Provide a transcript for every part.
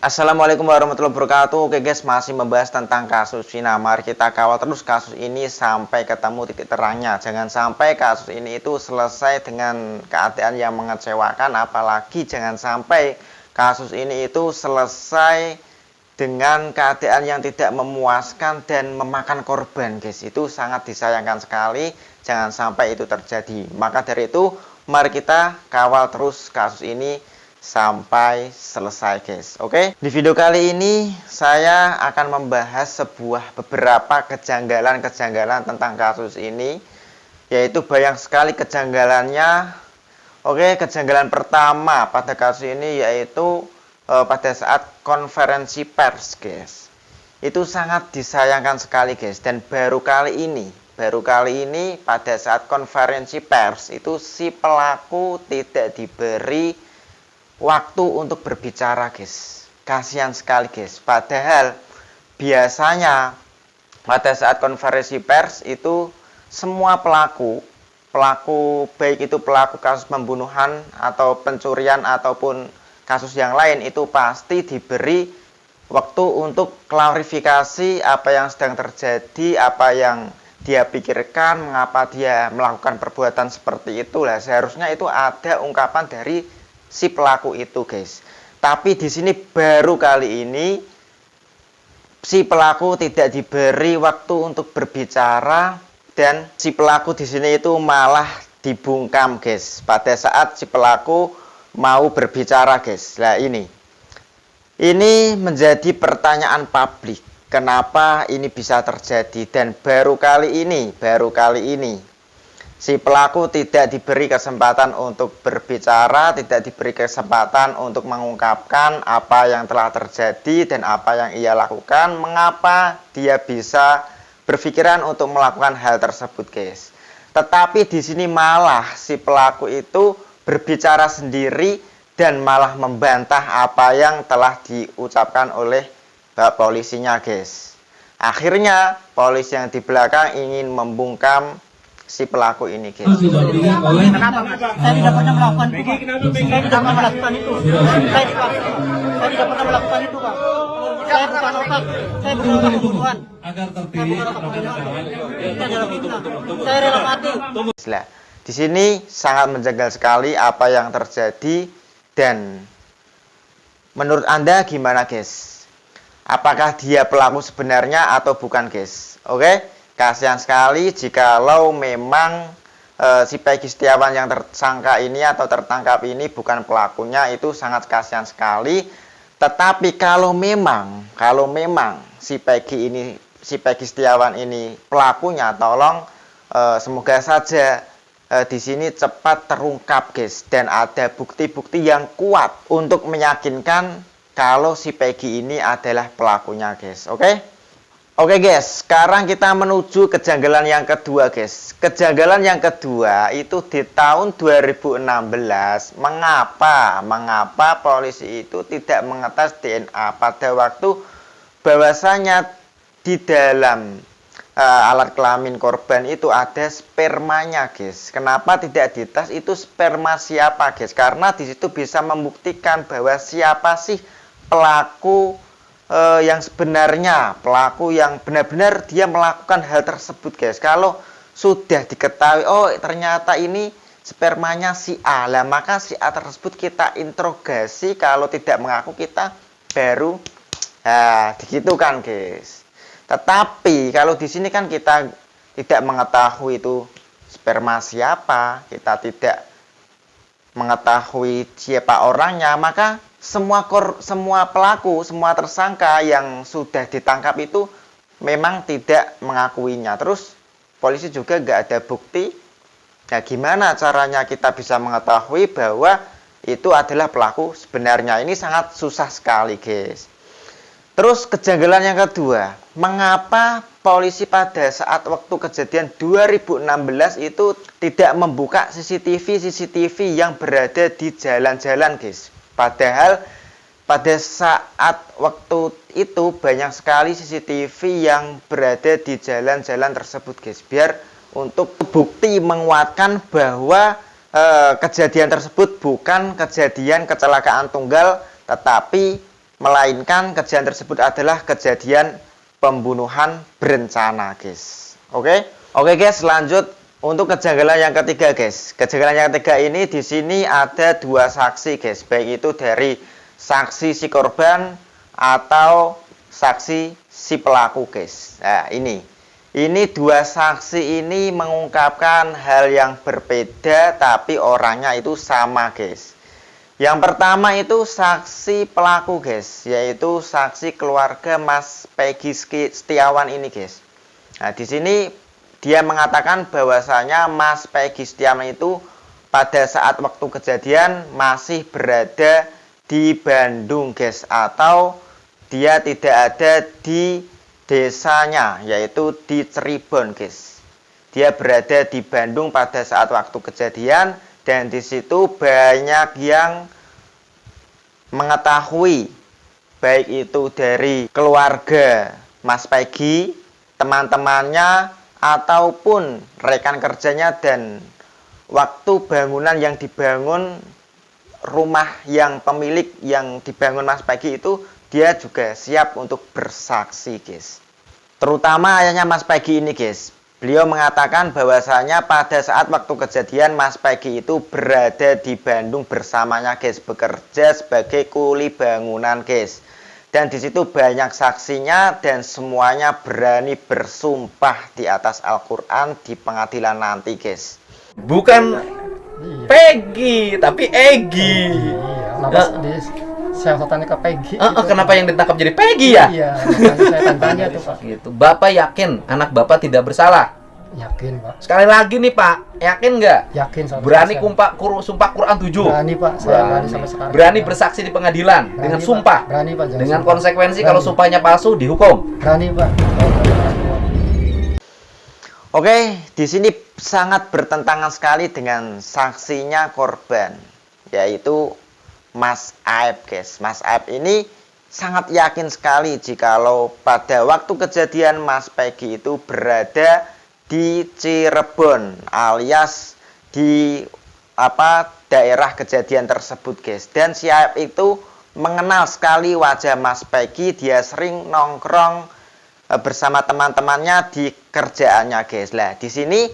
Assalamualaikum warahmatullahi wabarakatuh. Oke guys, masih membahas tentang kasus Vina. Mari kita kawal terus kasus ini sampai ketemu titik terangnya. Jangan sampai kasus ini itu selesai dengan keadaan yang mengecewakan. Apalagi jangan sampai kasus ini itu selesai dengan keadaan yang tidak memuaskan dan memakan korban guys. Itu sangat disayangkan sekali. Jangan sampai itu terjadi. Maka dari itu mari kita kawal terus kasus ini sampai selesai guys. Oke, di video kali ini saya akan membahas beberapa kejanggalan tentang kasus ini, yaitu banyak sekali kejanggalannya. Oke, kejanggalan pertama pada kasus ini yaitu pada saat konferensi pers guys. Itu sangat disayangkan sekali guys, dan baru kali ini pada saat konferensi pers itu si pelaku tidak diberi waktu untuk berbicara guys. Kasihan sekali guys. Padahal biasanya pada saat konferensi pers itu semua pelaku baik itu pelaku kasus pembunuhan atau pencurian ataupun kasus yang lain itu pasti diberi waktu untuk klarifikasi apa yang sedang terjadi, apa yang dia pikirkan, mengapa dia melakukan perbuatan seperti itu. Lah seharusnya itu ada ungkapan dari si pelaku itu guys. Tapi di sini baru kali ini si pelaku tidak diberi waktu untuk berbicara, dan si pelaku di sini itu malah dibungkam guys pada saat si pelaku mau berbicara guys. Nah ini menjadi pertanyaan publik, kenapa ini bisa terjadi, dan baru kali ini si pelaku tidak diberi kesempatan untuk berbicara, tidak diberi kesempatan untuk mengungkapkan apa yang telah terjadi dan apa yang ia lakukan, mengapa dia bisa berpikiran untuk melakukan hal tersebut guys. Tetapi di sini malah si pelaku itu berbicara sendiri dan malah membantah apa yang telah diucapkan oleh polisinya guys. Akhirnya polisi yang di belakang ingin membungkam si pelaku ini guys. Kenapa? Saya tidak pernah melakukan itu, Pak. Saya tidak pernah melakukan itu. Saya tidak pernah melakukan itu, Pak. Saya bukan otak. Saya bukan otak pembunuhan. Agar terpilih. Saya rela mati. Di sini sangat menjanggal sekali apa yang terjadi, dan menurut Anda gimana guys? Apakah dia pelaku sebenarnya atau bukan guys? Oke? Kasihan sekali jikalau memang si Peggy Setiawan yang tersangka ini atau tertangkap ini bukan pelakunya, itu sangat kasihan sekali. Tetapi kalau memang si Peggy Setiawan ini pelakunya, tolong semoga saja di sini cepat terungkap guys, dan ada bukti-bukti yang kuat untuk meyakinkan kalau si Peggy ini adalah pelakunya guys. Oke guys, sekarang kita menuju kejanggalan yang kedua guys. Kejanggalan yang kedua itu di tahun 2016. Mengapa polisi itu tidak mengetes DNA pada waktu bahwasanya di dalam alat kelamin korban itu ada spermanya guys. Kenapa tidak dites itu sperma siapa guys? Karena di situ bisa membuktikan bahwa siapa sih pelaku yang sebenarnya, pelaku yang benar-benar dia melakukan hal tersebut guys. Kalau sudah diketahui oh ternyata ini spermanya si A, lah maka si A tersebut kita interogasi, kalau tidak mengaku kita baru digitukan guys. Tetapi kalau di sini kan kita tidak mengetahui itu sperma siapa, kita tidak mengetahui siapa orangnya, maka semua pelaku, semua tersangka yang sudah ditangkap itu memang tidak mengakuinya. Terus polisi juga nggak ada bukti. Nah gimana caranya kita bisa mengetahui bahwa itu adalah pelaku sebenarnya? Ini sangat susah sekali guys. Terus kejanggalan yang kedua, mengapa polisi pada saat waktu kejadian 2016 itu tidak membuka CCTV yang berada di jalan-jalan guys? Padahal pada saat waktu itu banyak sekali CCTV yang berada di jalan-jalan tersebut guys, biar untuk bukti menguatkan bahwa kejadian tersebut bukan kejadian kecelakaan tunggal, tetapi melainkan kejadian tersebut adalah kejadian pembunuhan berencana, guys. Oke guys, lanjut untuk kejanggalan yang ketiga, guys. Kejanggalan yang ketiga ini di sini ada dua saksi, guys, baik itu dari saksi si korban atau saksi si pelaku, guys. Nah, ini dua saksi ini mengungkapkan hal yang berbeda tapi orangnya itu sama, guys. Yang pertama itu saksi pelaku, guys, yaitu saksi keluarga Mas Peggy Setiawan ini, guys. Nah, di sini dia mengatakan bahwasanya Mas Peggy Setiawan itu pada saat waktu kejadian masih berada di Bandung, guys, atau dia tidak ada di desanya, yaitu di Cirebon, guys. Dia berada di Bandung pada saat waktu kejadian. Dan di situ banyak yang mengetahui, baik itu dari keluarga Mas Peggy, teman-temannya, ataupun rekan kerjanya, dan waktu bangunan yang dibangun, rumah yang pemilik yang dibangun Mas Peggy itu, dia juga siap untuk bersaksi, guys. Terutama ayahnya Mas Peggy ini, guys. Beliau mengatakan bahwasanya pada saat waktu kejadian Mas Peggy itu berada di Bandung bersamanya, guys, bekerja sebagai kuli bangunan, guys. Dan di situ banyak saksinya dan semuanya berani bersumpah di atas Al-Qur'an di pengadilan nanti, guys. Bukan Peggy, tapi Egy. Iya, kenapa siasatannya ke Peggy? Kenapa yang ditangkap jadi Peggy ya? Iya, saya tanya tuh Pak. Gitu. Bapak yakin anak Bapak tidak bersalah? Yakin Pak. Sekali lagi nih Pak, yakin nggak? Yakin. Berani sumpah Quran 7? Berani Pak, saya berani sampai sekarang. Berani bersaksi di pengadilan berani, dengan sumpah? Pak. Berani Pak. Dengan sumpah. konsekuensi Berani. Kalau sumpahnya palsu dihukum? Berani Pak. Oke, di sini sangat bertentangan sekali dengan saksinya korban, yaitu Mas Aep, guys. Mas Aep ini sangat yakin sekali jikalau pada waktu kejadian Mas Peggy itu berada di Cirebon, alias di daerah kejadian tersebut, guys. Dan si Aep itu mengenal sekali wajah Mas Peggy, dia sering nongkrong bersama teman-temannya di kerjaannya, guys. Lah, di sini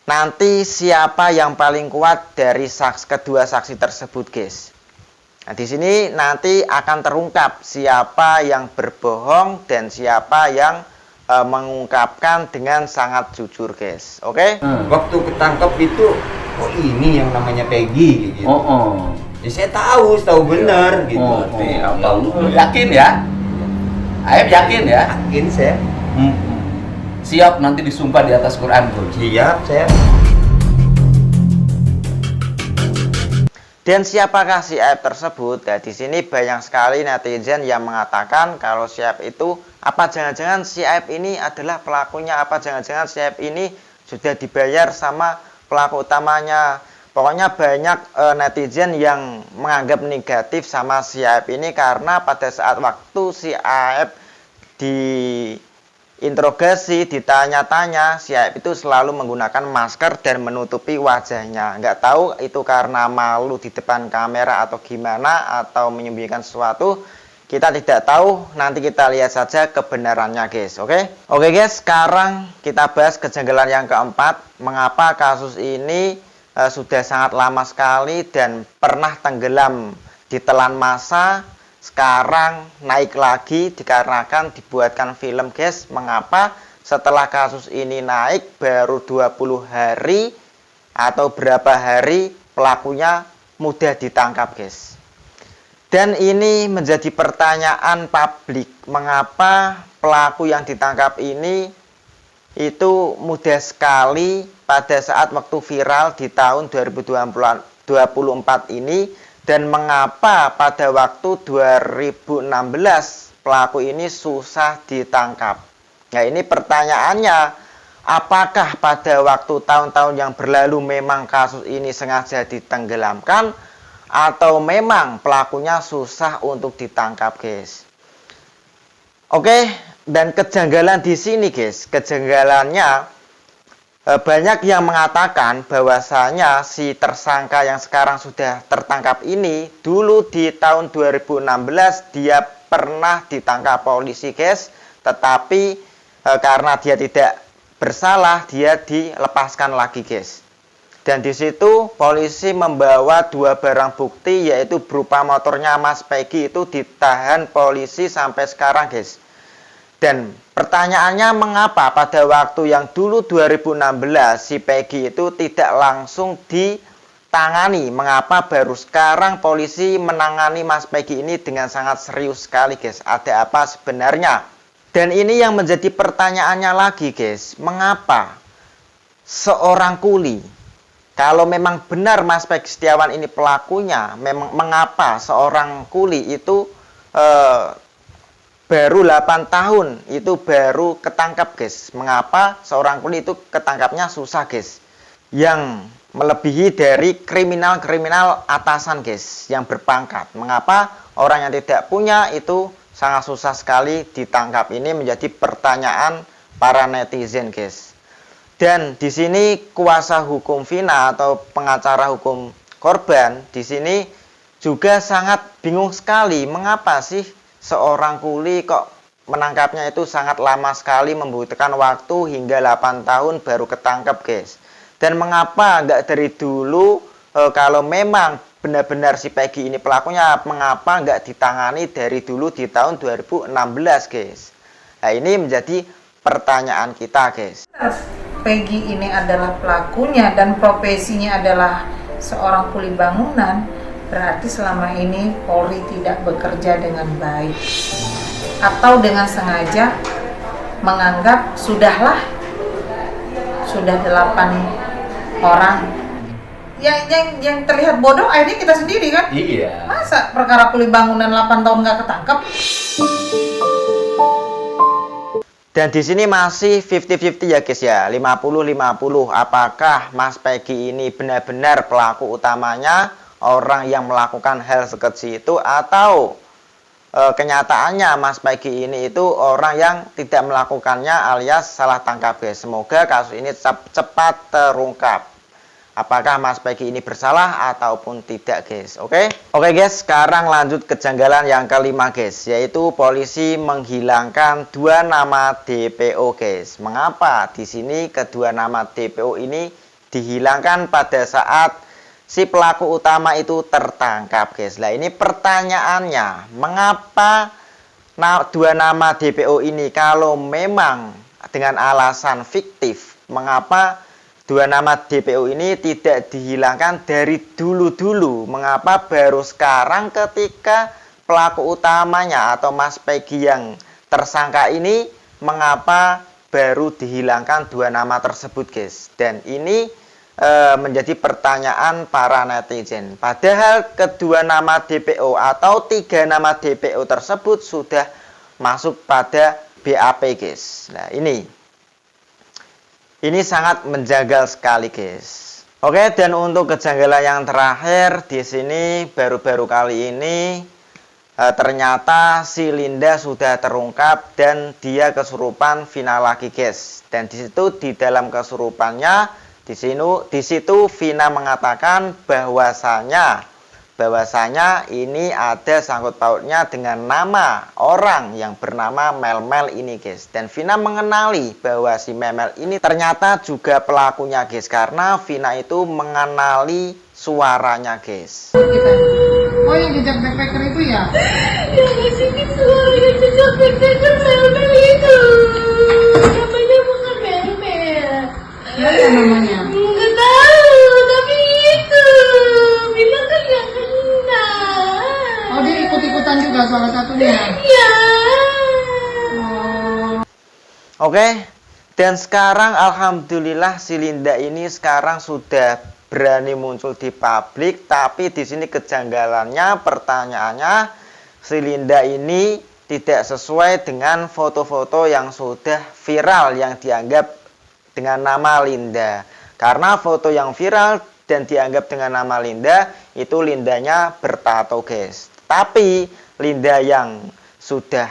nanti siapa yang paling kuat dari kedua saksi tersebut, guys. Nah, di sini nanti akan terungkap siapa yang berbohong dan siapa yang mengungkapkan dengan sangat jujur, guys. Oke? Waktu ketangkep itu, oh ini yang namanya Peggy gitu. Ya saya tahu benar gitu. Yakin ya? Aep yakin ya? Yakin saya. Siap nanti disumpah di atas Quran, Bro. Siap saya. Dan siapakah si Aep tersebut? Nah, di sini banyak sekali netizen yang mengatakan kalau si Aep itu, apa jangan-jangan si Aep ini adalah pelakunya, apa jangan-jangan si Aep ini sudah dibayar sama pelaku utamanya. Pokoknya banyak netizen yang menganggap negatif sama si Aep ini karena pada saat waktu si Aep diinterogasi, ditanya-tanya, si Aep itu selalu menggunakan masker dan menutupi wajahnya. Nggak tahu itu karena malu di depan kamera atau gimana, atau menyembunyikan sesuatu. Kita tidak tahu, nanti kita lihat saja kebenarannya, guys. Oke guys, sekarang kita bahas kejanggalan yang keempat. Mengapa kasus ini sudah sangat lama sekali dan pernah tenggelam ditelan massa, sekarang naik lagi dikarenakan dibuatkan film, guys. Mengapa setelah kasus ini naik baru 20 hari atau berapa hari pelakunya mudah ditangkap, guys. Dan ini menjadi pertanyaan publik, mengapa pelaku yang ditangkap ini itu mudah sekali pada saat waktu viral di tahun 2024 ini, dan mengapa pada waktu 2016 pelaku ini susah ditangkap. Nah, ini pertanyaannya, apakah pada waktu tahun-tahun yang berlalu memang kasus ini sengaja ditenggelamkan atau memang pelakunya susah untuk ditangkap, guys. Oke, dan kejanggalan di sini, guys, kejanggalannya Banyak yang mengatakan bahwasanya si tersangka yang sekarang sudah tertangkap ini dulu di tahun 2016 dia pernah ditangkap polisi, guys, tetapi karena dia tidak bersalah dia dilepaskan lagi, guys. Dan di situ polisi membawa 2 barang bukti, yaitu berupa motornya Mas Peggy itu ditahan polisi sampai sekarang, guys. Dan pertanyaannya, mengapa pada waktu yang dulu 2016 si Peggy itu tidak langsung ditangani? Mengapa baru sekarang polisi menangani Mas Peggy ini dengan sangat serius sekali, guys? Ada apa sebenarnya? Dan ini yang menjadi pertanyaannya lagi, guys. Mengapa seorang kuli, kalau memang benar Mas Peggy Setiawan ini pelakunya, mengapa seorang kuli itu baru 8 tahun itu baru ketangkap, guys? Mengapa seorang kuli itu ketangkapnya susah, guys? Yang melebihi dari kriminal-kriminal atasan, guys, yang berpangkat. Mengapa orang yang tidak punya itu sangat susah sekali ditangkap? Ini menjadi pertanyaan para netizen, guys. Dan di sini kuasa hukum Vina atau pengacara hukum korban di sini juga sangat bingung sekali. Mengapa sih seorang kuli kok menangkapnya itu sangat lama sekali, membutuhkan waktu hingga 8 tahun baru ketangkep, guys? Dan mengapa nggak dari dulu, kalau memang benar-benar si Peggy ini pelakunya, mengapa nggak ditangani dari dulu di tahun 2016, guys? Nah, ini menjadi pertanyaan kita, guys. Peggy ini adalah pelakunya dan profesinya adalah seorang kuli bangunan, berarti selama ini Polri tidak bekerja dengan baik atau dengan sengaja menganggap sudah 8 orang yang terlihat bodoh akhirnya kita sendiri, kan? Iya. Masa perkara kuli bangunan 8 tahun nggak ketangkep? Dan di sini masih 50-50 ya, guys ya, 50-50. Apakah Mas Peggy ini benar-benar pelaku utamanya, orang yang melakukan hal sekecil itu, atau kenyataannya Mas Peggy ini itu orang yang tidak melakukannya alias salah tangkap, guys? Semoga kasus ini cepat terungkap. Apakah Mas Peggy ini bersalah ataupun tidak, guys? Oke, guys, sekarang lanjut kejanggalan yang kelima, guys, yaitu polisi menghilangkan 2 nama DPO, guys. Mengapa di sini kedua nama DPO ini dihilangkan pada saat si pelaku utama itu tertangkap, guys? Nah, ini pertanyaannya, mengapa 2 nama DPO ini kalau memang dengan alasan fiktif, mengapa 2 nama DPO ini tidak dihilangkan dari dulu-dulu? Mengapa baru sekarang ketika pelaku utamanya atau Mas Peggy yang tersangka ini, mengapa baru dihilangkan 2 nama tersebut, guys? Dan ini menjadi pertanyaan para netizen. Padahal kedua nama DPO atau 3 nama DPO tersebut sudah masuk pada BAP, guys. Nah, ini sangat menjanggal sekali, guys. Oke, dan untuk kejanggalan yang terakhir di sini baru-baru kali ini ternyata si Linda sudah terungkap dan dia kesurupan Vina lagi, guys. Dan di situ di dalam kesurupannya di situ Vina mengatakan bahwasanya ini ada sangkut pautnya dengan nama orang yang bernama Mel ini, guys. Dan Vina mengenali bahwa si Mel ini ternyata juga pelakunya, guys, karena Vina itu mengenali suaranya, guys. Oh, yang jejak backpacker itu ya? Yang sini suaranya jejak backpacker Mel itu. Namanya bukan Mel. Ya, namanya? Nggak tahu, tapi itu bilang kan yang kenal. Oh, dia ikut-ikutan juga salah satunya? Iya. Oke, dan sekarang alhamdulillah si Linda ini sekarang sudah berani muncul di publik. Tapi di sini kejanggalannya, pertanyaannya, si Linda ini tidak sesuai dengan foto-foto yang sudah viral yang dianggap dengan nama Linda. Karena foto yang viral dan dianggap dengan nama Linda itu Lindanya bertato, guys. Tapi Linda yang sudah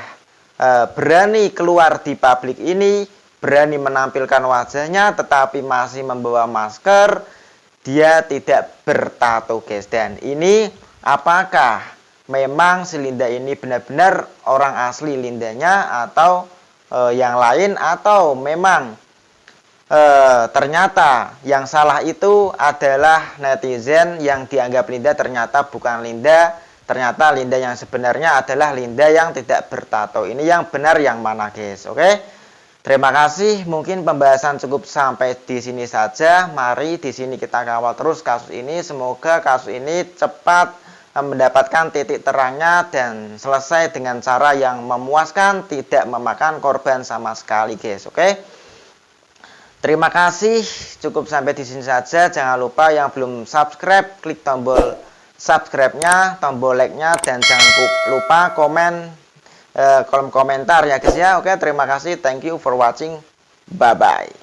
berani keluar di publik ini berani menampilkan wajahnya tetapi masih membawa masker, dia tidak bertato guys. Dan ini apakah memang si Linda ini benar-benar orang asli Lindanya atau yang lain, atau memang ternyata yang salah itu adalah netizen yang dianggap Linda ternyata bukan Linda, ternyata Linda yang sebenarnya adalah Linda yang tidak bertato. Ini yang benar yang mana guys? Oke. Terima kasih, mungkin pembahasan cukup sampai di sini saja. Mari di sini kita kawal terus kasus ini. Semoga kasus ini cepat mendapatkan titik terangnya dan selesai dengan cara yang memuaskan, tidak memakan korban sama sekali guys. Oke. Terima kasih, cukup sampai di sini saja. Jangan lupa yang belum subscribe, klik tombol subscribe-nya, tombol like-nya, dan jangan lupa komen kolom komentar ya guys ya. Oke, terima kasih, thank you for watching, bye bye.